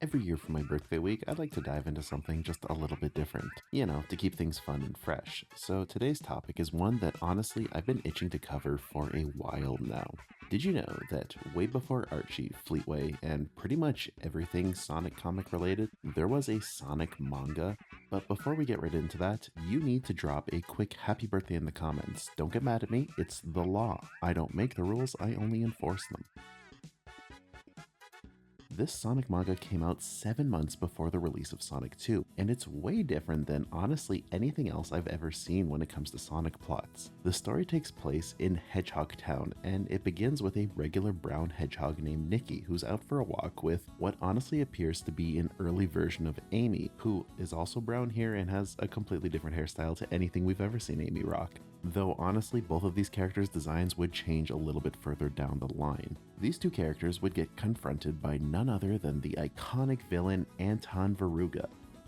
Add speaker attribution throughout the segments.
Speaker 1: Every year for my birthday week, I'd like to dive into something just a little bit different, to keep things fun and fresh. So today's topic is one that honestly I've been itching to cover for a while now. Did you know that way before Archie, Fleetway, and pretty much everything Sonic comic related, there was a Sonic manga? But before we get right into that, you need to drop a quick happy birthday in the comments. Don't get mad at me, it's the law. I don't make the rules, I only enforce them. This Sonic manga came out 7 months before the release of Sonic 2, and it's way different than honestly anything else I've ever seen when it comes to Sonic plots. The story takes place in Hedgehog Town, and it begins with a regular brown hedgehog named Nikki, who's out for a walk with what honestly appears to be an early version of Amy, who is also brown here and has a completely different hairstyle to anything we've ever seen Amy rock. Though honestly, both of these characters' designs would change a little bit further down the line. These two characters would get confronted by none other than the iconic villain Anton Veruga.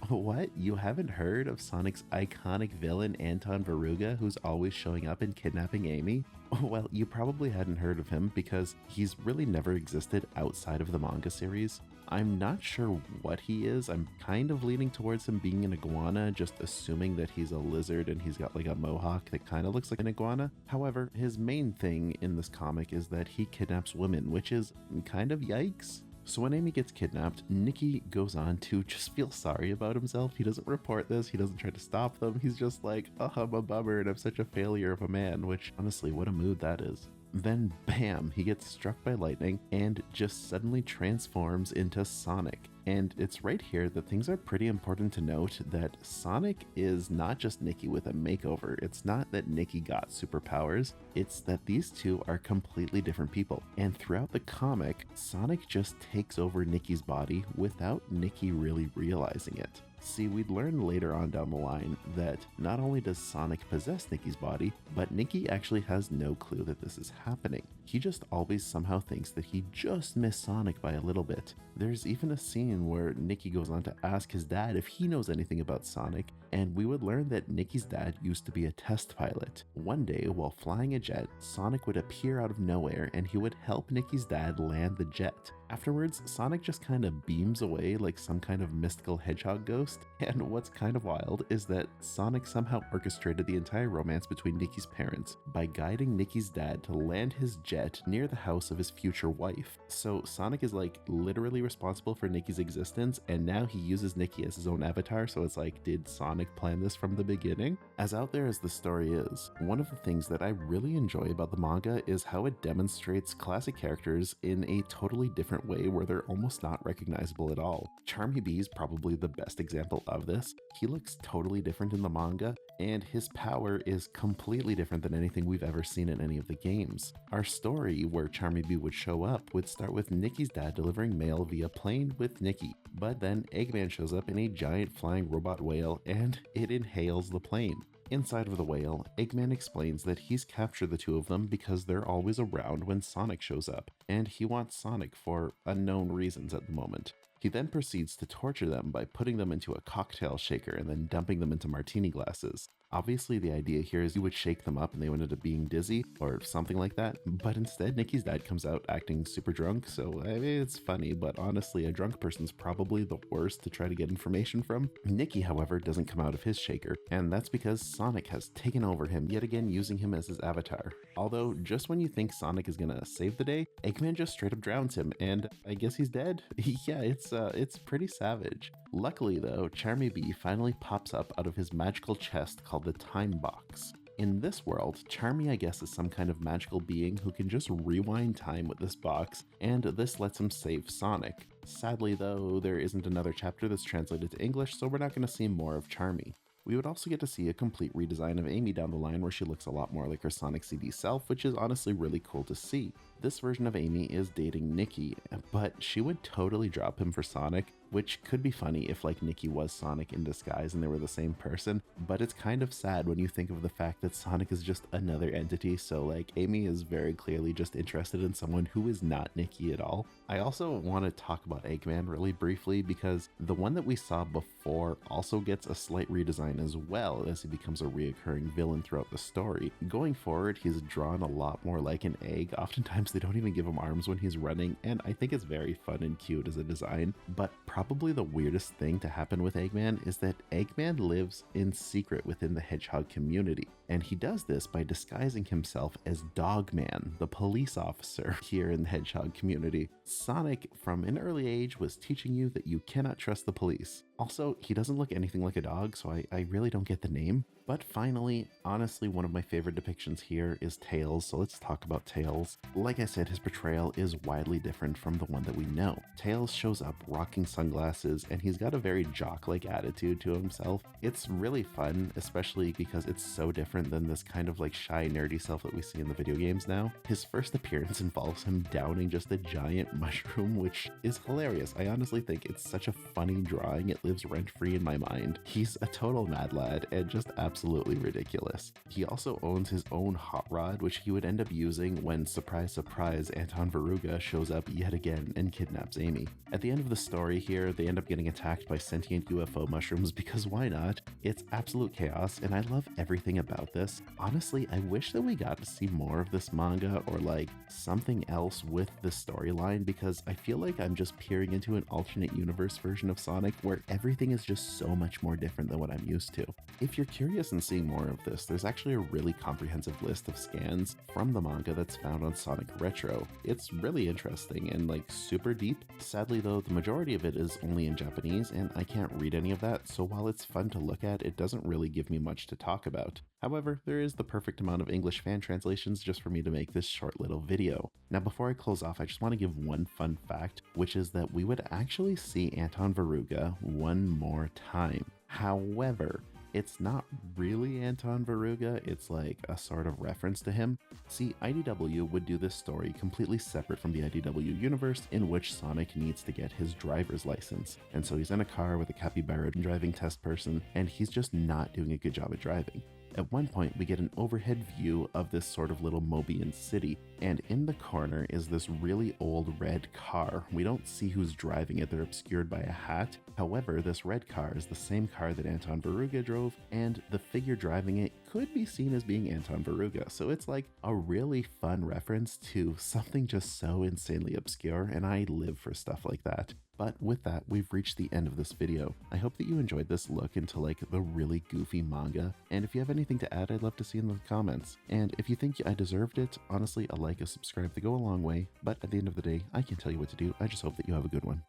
Speaker 1: What? You haven't heard of Sonic's iconic villain Anton Veruga, who's always showing up and kidnapping Amy? Well, you probably hadn't heard of him because he's really never existed outside of the manga series. I'm not sure what he is. I'm kind of leaning towards him being an iguana, just assuming that he's a lizard and he's got like a mohawk that kind of looks like an iguana. However, his main thing in this comic is that he kidnaps women, which is kind of yikes. So when Amy gets kidnapped, Nikki goes on to just feel sorry about himself. He doesn't report this, he doesn't try to stop them. He's just like, oh, I'm a bummer and I'm such a failure of a man, which honestly, what a mood that is. Then bam, he gets struck by lightning and just suddenly transforms into Sonic. And it's right here that things are pretty important to note that Sonic is not just Nikki with a makeover. It's not that Nikki got superpowers, it's that these two are completely different people. And throughout the comic, Sonic just takes over Nikki's body without Nikki really realizing it. See, we'd learn later on down the line that not only does Sonic possess Nikki's body, but Nikki actually has no clue that this is happening. He just always somehow thinks that he just missed Sonic by a little bit. There's even a scene where Nikki goes on to ask his dad if he knows anything about Sonic, and we would learn that Nikki's dad used to be a test pilot. One day, while flying a jet, Sonic would appear out of nowhere and he would help Nikki's dad land the jet. Afterwards, Sonic just kind of beams away like some kind of mystical hedgehog ghost, and what's kind of wild is that Sonic somehow orchestrated the entire romance between Nikki's parents by guiding Nikki's dad to land his jet near the house of his future wife. So Sonic is like literally responsible for Nikki's existence, and now he uses Nikki as his own avatar, so it's like, did Sonic plan this from the beginning? As out there as the story is, one of the things that I really enjoy about the manga is how it demonstrates classic characters in a totally different way where they're almost not recognizable at all. Charmy Be is probably the best example of this. He looks totally different in the manga, and his power is completely different than anything we've ever seen in any of the games. Our story, where Charmy Be would show up, would start with Nikki's dad delivering mail via plane with Nikki, but then Eggman shows up in a giant flying robot whale and it inhales the plane. Inside of the whale, Eggman explains that he's captured the two of them because they're always around when Sonic shows up, and he wants Sonic for unknown reasons at the moment. He then proceeds to torture them by putting them into a cocktail shaker and then dumping them into martini glasses. Obviously, the idea here is you would shake them up and they would end up being dizzy or something like that, but instead Nikki's dad comes out acting super drunk, so I mean, it's funny, but honestly, a drunk person's probably the worst to try to get information from. Nikki, however, doesn't come out of his shaker, and that's because Sonic has taken over him, yet again using him as his avatar. Although, just when you think Sonic is gonna save the day, Eggman just straight up drowns him, and I guess he's dead? Yeah, it's pretty savage. Luckily though, Charmy Be finally pops up out of his magical chest called the Time Box. In this world, Charmy, I guess, is some kind of magical being who can just rewind time with this box, and this lets him save Sonic. Sadly though, there isn't another chapter that's translated to English, so we're not going to see more of Charmy. We would also get to see a complete redesign of Amy down the line where she looks a lot more like her Sonic CD self, which is honestly really cool to see. This version of Amy is dating Nikki, but she would totally drop him for Sonic, which could be funny if like Nikki was Sonic in disguise and they were the same person, but it's kind of sad when you think of the fact that Sonic is just another entity, so like Amy is very clearly just interested in someone who is not Nikki at all. I also want to talk about Eggman really briefly because the one that we saw before also gets a slight redesign as well as he becomes a reoccurring villain throughout the story. Going forward, he's drawn a lot more like an egg, oftentimes They don't even give him arms when he's running, and I think it's very fun and cute as a design. But probably the weirdest thing to happen with Eggman is that Eggman lives in secret within the hedgehog community, and he does this by disguising himself as Dogman, the police officer here in the hedgehog community. Sonic, from an early age, was teaching you that you cannot trust the police. Also, he doesn't look anything like a dog, so I really don't get the name. But finally, honestly, one of my favorite depictions here is Tails, so let's talk about Tails. Like I said, his portrayal is widely different from the one that we know. Tails shows up rocking sunglasses, and he's got a very jock-like attitude to himself. It's really fun, especially because it's so different than this kind of like shy, nerdy self that we see in the video games now. His first appearance involves him downing just a giant mushroom, which is hilarious. I honestly think it's such a funny drawing. It lives rent-free in my mind. He's a total mad lad and just absolutely ridiculous. He also owns his own hot rod, which he would end up using when, surprise surprise, Anton Veruga shows up yet again and kidnaps Amy. At the end of the story here, they end up getting attacked by sentient UFO mushrooms because why not? It's absolute chaos, and I love everything about this. Honestly, I wish that we got to see more of this manga or like something else with this storyline, because I feel like I'm just peering into an alternate universe version of Sonic where everything is just so much more different than what I'm used to. If you're curious in seeing more of this, there's actually a really comprehensive list of scans from the manga that's found on Sonic Retro. It's really interesting and like super deep. Sadly though, the majority of it is only in Japanese and I can't read any of that, so while it's fun to look at, it doesn't really give me much to talk about. However, there is the perfect amount of English fan translations just for me to make this short little video. Now before I close off, I just want to give one fun fact, which is that we would actually see Anton Veruga one more time. However, it's not really Anton Veruga, it's like a sort of reference to him. See, IDW would do this story completely separate from the IDW universe in which Sonic needs to get his driver's license. And so he's in a car with a capybara driving test person, and he's just not doing a good job at driving. At one point, we get an overhead view of this sort of little Mobian city, and in the corner is this really old red car. We don't see who's driving it, they're obscured by a hat. However, this red car is the same car that Anton Veruga drove, and the figure driving it could be seen as being Anton Veruga. So it's like a really fun reference to something just so insanely obscure, and I live for stuff like that. But with that, we've reached the end of this video. I hope that you enjoyed this look into like the really goofy manga, and if you have anything to add, I'd love to see in the comments. And if you think I deserved it, honestly, a like, a subscribe, they go a long way, but at the end of the day, I can't tell you what to do. I just hope that you have a good one.